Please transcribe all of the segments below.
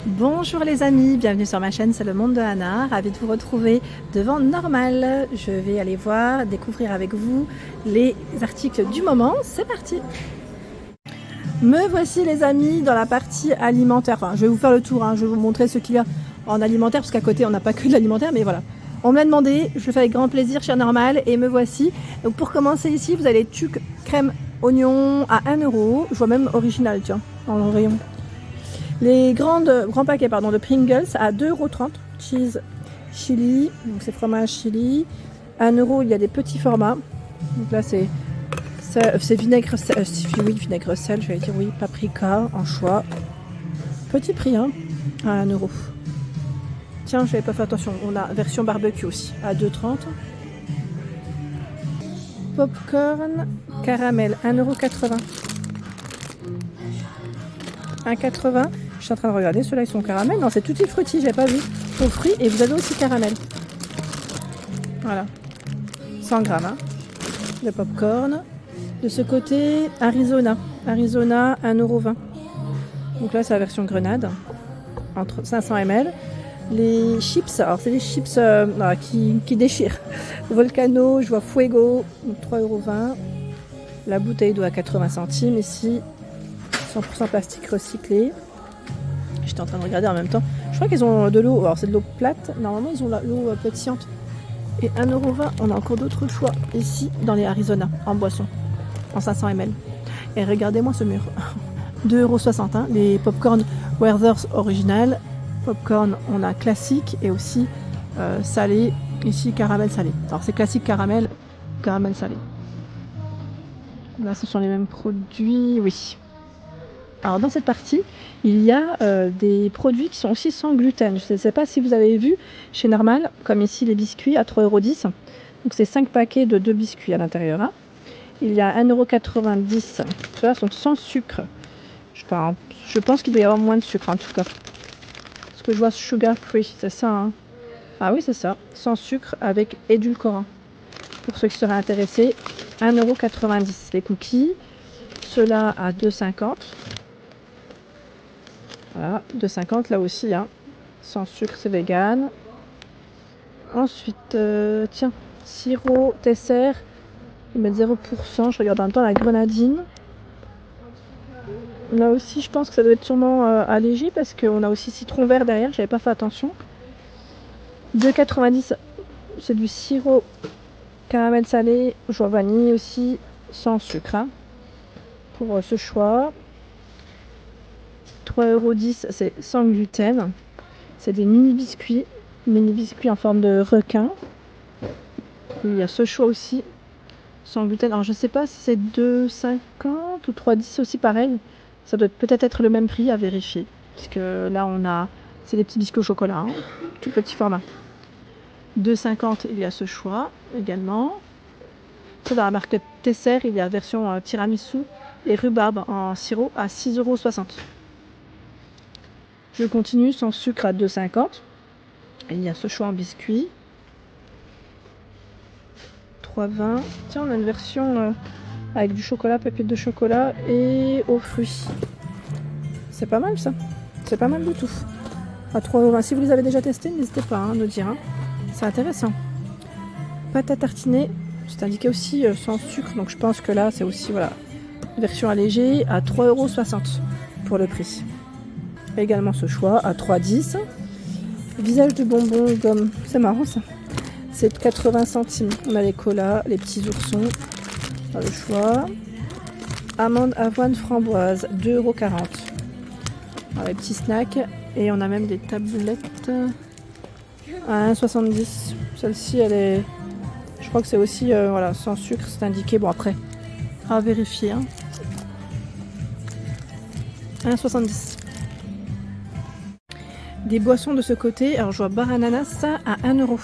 Bonjour les amis, bienvenue sur ma chaîne, c'est le monde de Anna, ravie de vous retrouver devant Normal. Je vais aller voir, découvrir avec vous les articles du moment, c'est parti. Me voici les amis dans la partie alimentaire, enfin je vais vous faire le tour, je vais vous montrer ce qu'il y a en alimentaire, parce qu'à côté on n'a pas que de l'alimentaire, mais voilà. On me l'a demandé, je le fais avec grand plaisir chez Normal et me voici. Donc pour commencer ici, vous avez tuc, crème, oignon à 1 €, je vois même original tiens, dans le rayon. Les grands paquets de Pringles à 2,30 €. Cheese chili, donc c'est fromage chili. 1 €, il y a des petits formats. Donc là c'est vinaigre sel, vinaigre sel, je vais dire oui, paprika, anchois. Petit prix à 1 €. Tiens, je n'avais pas fait attention, on a version barbecue aussi à 2,30 €. Popcorn caramel 1,80 €. 1,80 €. Je suis en train de regarder, ceux-là ils sont caramel. Non, c'est tutti frutti, j'avais pas vu. Aux fruits et vous avez aussi caramel. Voilà. 100 grammes de popcorn. De ce côté, Arizona. Arizona, 1,20 €. Donc là, c'est la version grenade. Entre 500 ml. Les chips, alors c'est des chips qui déchirent. Volcano, je vois Fuego, 3,20 €. La bouteille d'eau à 80 centimes ici. 100% plastique recyclé. J'étais en train de regarder en même temps. Je crois qu'ils ont de l'eau. Alors c'est de l'eau plate. Normalement ils ont l'eau pétillante. Et 1,20 €. On a encore d'autres choix ici dans les Arizona en boisson. En 500 ml. Et regardez-moi ce mur. 2,60 €. Les popcorn Werther's original. Popcorn on a classique et aussi salé. Ici caramel salé. Alors c'est classique caramel salé. Là ce sont les mêmes produits. Oui. Alors dans cette partie, il y a des produits qui sont aussi sans gluten. Je ne sais pas si vous avez vu chez Normal, comme ici les biscuits à 3,10 €. Donc c'est 5 paquets de 2 biscuits à l'intérieur. Il y a 1,90 €. Ceux-là sont sans sucre. Je pense qu'il doit y avoir moins de sucre en tout cas. Parce que je vois sugar free, c'est ça. Ah oui c'est ça, sans sucre avec édulcorant. Pour ceux qui seraient intéressés, 1,90 € les cookies. Ceux-là à 2,50 €. Voilà, 2,50 € là aussi, sans sucre, c'est vegan. Ensuite, tiens, sirop Tesser, ils mettent 0%. Je regarde en même temps la grenadine. Là aussi, je pense que ça doit être sûrement allégé parce qu'on a aussi citron vert derrière, j'avais pas fait attention. 2,90 €, c'est du sirop caramel salé, je vois vanille aussi, sans sucre. Pour ce choix. 3,10 €, c'est sans gluten. C'est des mini biscuits en forme de requin. Il y a ce choix aussi sans gluten. Alors je sais pas si c'est 2,50 € ou 3,10 € aussi pareil. Ça doit peut-être être le même prix à vérifier. Puisque là c'est des petits biscuits au chocolat, tout petit format. 2,50 € il y a ce choix également. Dans la marque Tesser, il y a version tiramisu et rhubarbe en sirop à 6,60 €. Je continue sans sucre à 2,50 €. Il y a ce choix en biscuit. 3,20 €. Tiens, on a une version avec du chocolat, pépites de chocolat et aux fruits. C'est pas mal ça. C'est pas mal du tout. À 3,20 €. Si vous les avez déjà testés, n'hésitez pas à nous dire. C'est intéressant. Pâte à tartiner. C'est indiqué aussi sans sucre. Donc je pense que là, c'est aussi version allégée à 3,60 € pour le prix. Également ce choix à 3,10 €. Visage de bonbons gomme, c'est marrant ça. C'est 80 centimes. On a les colas, les petits oursons. Dans le choix. Amandes, avoine, framboise, 2,40 €. Les petits snacks. Et on a même des tablettes à 1,70 €. Celle-ci, elle est. Je crois que c'est aussi sans sucre, c'est indiqué. Bon après, à vérifier. 1,70 €. Des boissons de ce côté, alors je vois bar ananas à 1 €.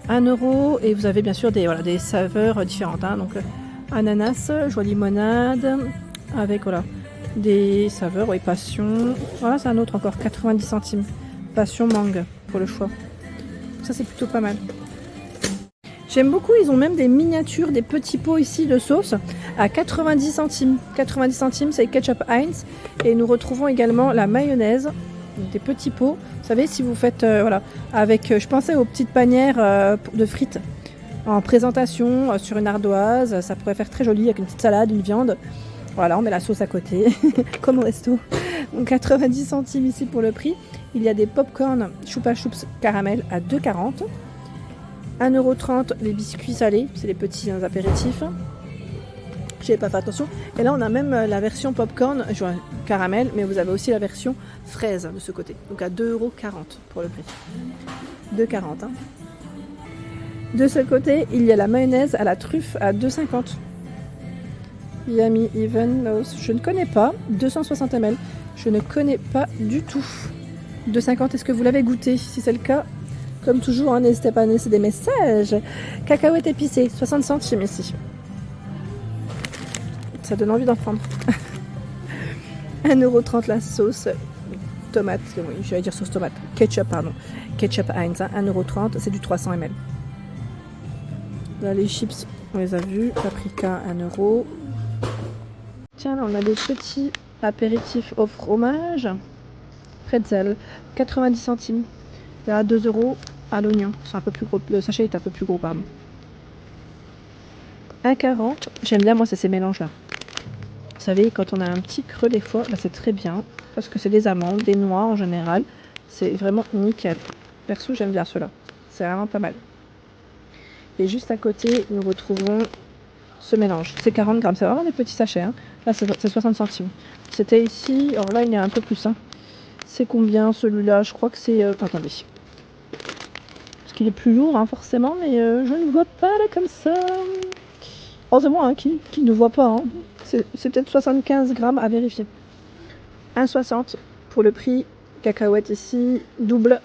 1 € et vous avez bien sûr des saveurs différentes. Donc ananas, je vois limonade avec des saveurs, passion. Voilà, c'est un autre encore, 90 centimes. Passion mangue pour le choix. Ça c'est plutôt pas mal. J'aime beaucoup, ils ont même des miniatures, des petits pots ici de sauce à 90 centimes. 90 centimes, c'est ketchup Heinz. Et nous retrouvons également la mayonnaise Donc, des petits pots. Vous savez, si vous faites, voilà, avec, je pensais aux petites panières de frites en présentation sur une ardoise. Ça pourrait faire très joli avec une petite salade, une viande. Voilà, on met la sauce à côté, comme au resto. Donc 90 centimes ici pour le prix. Il y a des pop-corn Chupa Chups caramel à 2,40 €. 1,30 € les biscuits salés, c'est les petits apéritifs. Je n'avais pas fait attention. Et là, on a même la version popcorn caramel, mais vous avez aussi la version fraise de ce côté. Donc à 2,40 € pour le prix. 2,40 €. Hein. De ce côté, il y a la mayonnaise à la truffe à 2,50 €. Yummy Even, je ne connais pas. 260 ml. Je ne connais pas du tout. 2,50 €, est-ce que vous l'avez goûté? Si c'est le cas, comme toujours, hein, n'hésitez pas à laisser des messages. Cacahuètes épicées, 60 centimes ici. Ça donne envie d'en prendre. 1,30 € la sauce tomate, oui, j'allais dire sauce tomate. Ketchup, pardon. Ketchup Heinz, hein, 1,30 €, c'est du 300 ml. Là, les chips, on les a vus. Paprika, 1 €. Tiens, là, on a des petits apéritifs au fromage. Pretzel, 90 centimes. Et à 2 € à l'oignon. C'est un peu plus gros. Le sachet est un peu plus gros, pardon. 1,40 €. J'aime bien, moi, c'est ces mélanges-là. Vous savez, quand on a un petit creux des fois, bah, c'est très bien. Parce que c'est des amandes, des noix en général. C'est vraiment nickel. Perso, j'aime bien ceux-là. C'est vraiment pas mal. Et juste à côté, nous retrouvons ce mélange. C'est 40 grammes. C'est vraiment des petits sachets. Hein. Là, c'est 60 centimes. C'était ici. Alors là, il y a un peu plus. Hein. C'est combien celui-là? Je crois que c'est... attendez. Parce qu'il est plus lourd, hein, forcément. Mais je ne vois pas là comme ça. Oh, c'est moi hein, qui ne voit pas. Hein. C'est peut-être 75 grammes à vérifier. 1,60 € pour le prix. Cacahuètes ici, double.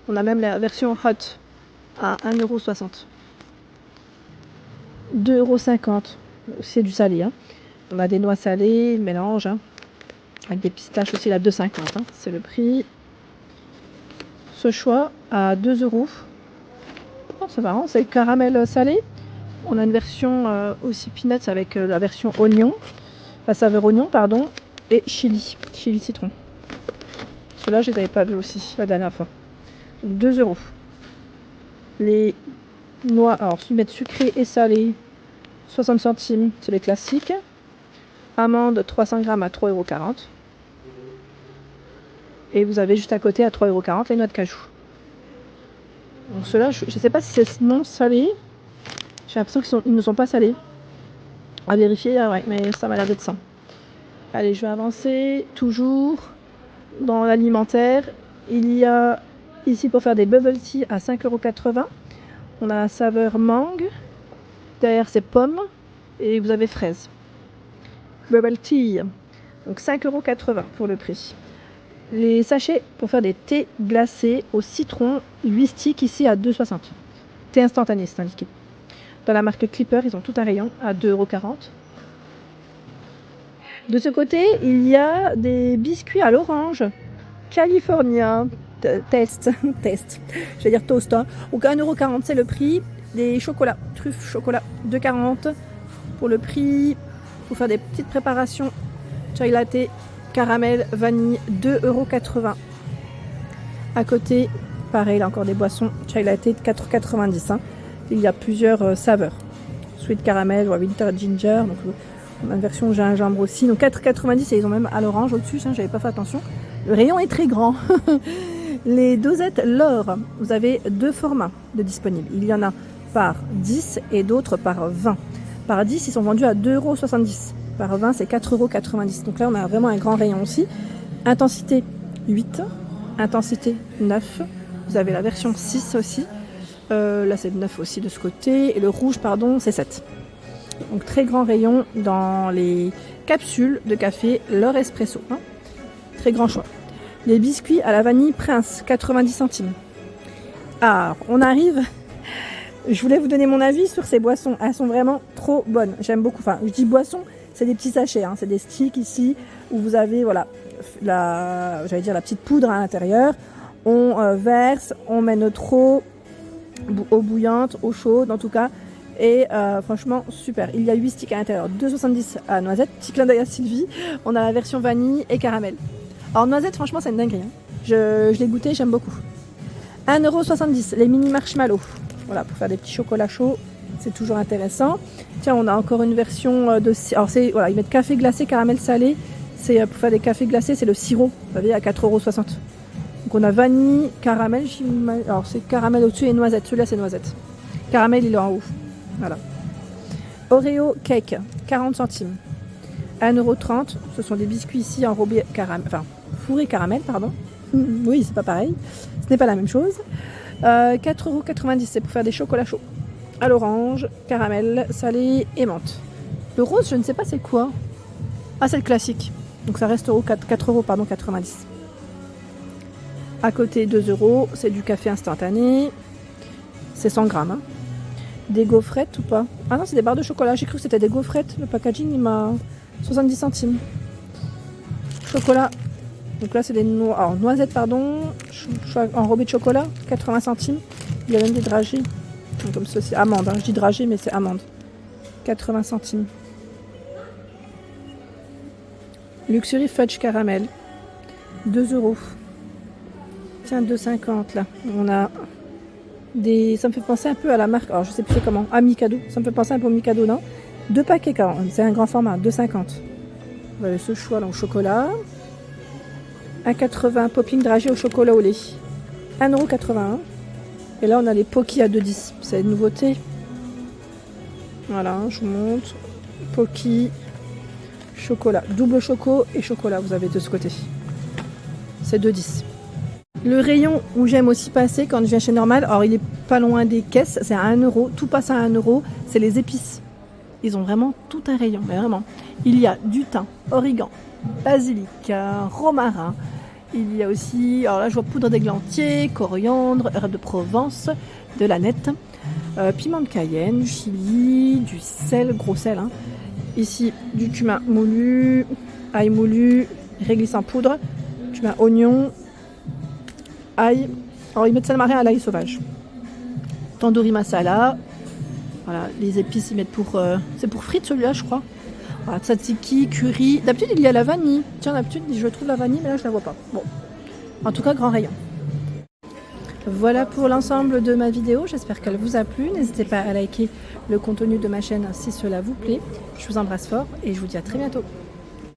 On a même la version hot à 1,60 €. 2,50 €. C'est du salé. Hein. On a des noix salées, mélange. Hein. Avec des pistaches aussi, là, 2,50 €. Hein. C'est le prix. Ce choix à 2 €. Oh, c'est marrant, c'est le caramel salé. On a une version aussi peanuts avec la version oignon. La saveur oignon, pardon. Et chili citron. Ceux-là, je les avais pas vus aussi la dernière fois. 2 €. Les noix, alors mettre sucré et salé, 60 centimes, c'est les classiques. Amandes, 300 grammes à 3,40 €. Et vous avez juste à côté à 3,40 € les noix de cajou. Donc ceux-là, je ne sais pas si c'est non salé. J'ai l'impression qu'ils ne sont pas salés. À vérifier, ah ouais, mais ça m'a l'air d'être ça. Allez, je vais avancer. Toujours dans l'alimentaire. Il y a ici pour faire des bubble tea à 5,80 €. On a la saveur mangue. Derrière, c'est pomme. Et vous avez fraise. Bubble tea. Donc 5,80 € pour le prix. Les sachets pour faire des thés glacés au citron, 8 sticks ici à 2,60 €. Thé instantané, c'est indiqué. Dans la marque Clipper, ils ont tout un rayon à 2,40 €. De ce côté, il y a des biscuits à l'orange. California. Test. Je vais dire toast. Hein. Donc 1,40 €, c'est le prix. Des chocolats, truffes chocolat, 2,40 € pour le prix. Pour faire des petites préparations. Chai latte, caramel, vanille, 2,80 €. À côté, pareil, là encore des boissons. Chai latte, 4,90 €. Hein. Il y a plusieurs saveurs. Sweet caramel ou winter ginger. Donc, on a une version gingembre aussi. Donc 4,90 € et ils ont même à l'orange au-dessus. J'avais pas fait attention. Le rayon est très grand. Les dosettes l'or. Vous avez deux formats de disponibles. Il y en a par 10 et d'autres par 20. Par 10, ils sont vendus à 2,70 €. Par 20, c'est 4,90 €. Donc là, on a vraiment un grand rayon aussi. Intensité 8. Intensité 9. Vous avez la version 6 aussi. Là, c'est 9 aussi de ce côté. Et le rouge, pardon, c'est 7. Donc, très grand rayon dans les capsules de café, leur espresso. Hein. Très grand choix. Les biscuits à la vanille Prince, 90 centimes. Alors, on arrive. Je voulais vous donner mon avis sur ces boissons. Elles sont vraiment trop bonnes. J'aime beaucoup. Enfin, je dis boissons, c'est des petits sachets. Hein. C'est des sticks ici où vous avez, voilà, la petite poudre à l'intérieur. On verse, on met notre eau bouillante, eau chaude en tout cas. Et franchement, super. Il y a 8 sticks à l'intérieur. 2,70 € à noisette. Petit clin d'œil à Sylvie. On a la version vanille et caramel. Alors, noisette, franchement, c'est une dinguerie. Hein. Je l'ai goûté, j'aime beaucoup. 1,70 € les mini marshmallows. Voilà, pour faire des petits chocolats chauds, c'est toujours intéressant. Tiens, on a encore une version de... Alors, voilà, ils mettent café glacé, caramel salé. C'est pour faire des cafés glacés, c'est le sirop, vous savez, à 4,60 €. Donc, on a vanille, caramel. Alors, c'est caramel au-dessus et noisette. Celui-là, c'est noisette. Caramel, il est en haut. Voilà. Oreo cake, 40 centimes. 1,30 €. Ce sont des biscuits ici enrobés caramel, enfin, fourrés caramel, pardon. Oui, c'est pas pareil. Ce n'est pas la même chose. 4,90 €, c'est pour faire des chocolats chauds. À l'orange, caramel, salé et menthe. Le rose, je ne sais pas c'est quoi. Ah, c'est le classique. Donc ça reste 4,90 €. À côté, 2 €, c'est du café instantané. C'est 100 grammes. Hein. Des gaufrettes ou pas? Ah non, c'est des barres de chocolat. J'ai cru que c'était des gaufrettes. Le packaging, il m'a 70 centimes. Chocolat. Donc là, c'est des noisettes, pardon. Enrobées de chocolat, 80 centimes. Il y a même des dragées. Comme ceci. Amande. Hein. Je dis dragées, mais c'est amande. 80 centimes. Luxury Fudge Caramel. 2 €. Tiens, 2,50 € là. On a des... Ça me fait penser un peu à la marque... Alors, je sais plus c'est comment. Ah, Mikado. Ça me fait penser un peu au Mikado, non? 2 paquets quand même. C'est un grand format. 2,50 €. Vous avez ce choix là au chocolat. 1,80 € popping dragé au chocolat au lait. 1,81 €. Et là, on a les Pocky à 2,10 €. C'est une nouveauté. Voilà, je vous montre. Pocky, chocolat. Double choco et chocolat, vous avez de ce côté. C'est 2,10 €. Le rayon où j'aime aussi passer quand je viens chez Normal, alors il est pas loin des caisses, c'est à 1 €. Tout passe à 1 €. C'est les épices. Ils ont vraiment tout un rayon, mais vraiment. Il y a du thym, origan, basilic, romarin. Il y a aussi, alors là je vois poudre d'églantier, coriandre, herbe de Provence, de l'aneth, piment de Cayenne, chili, du sel, gros sel. Hein. Ici du cumin moulu, ail moulu, réglisse en poudre, cumin oignon, ail. Alors ils mettent sel marin à l'ail sauvage. Tandoori masala. Voilà, les épices ils mettent pour... c'est pour frites celui-là je crois. Voilà, tzatziki, curry. D'habitude, il y a la vanille. Tiens, d'habitude, je trouve la vanille, mais là, je la vois pas. Bon. En tout cas, grand rayon. Voilà pour l'ensemble de ma vidéo. J'espère qu'elle vous a plu. N'hésitez pas à liker le contenu de ma chaîne si cela vous plaît. Je vous embrasse fort et je vous dis à très bientôt.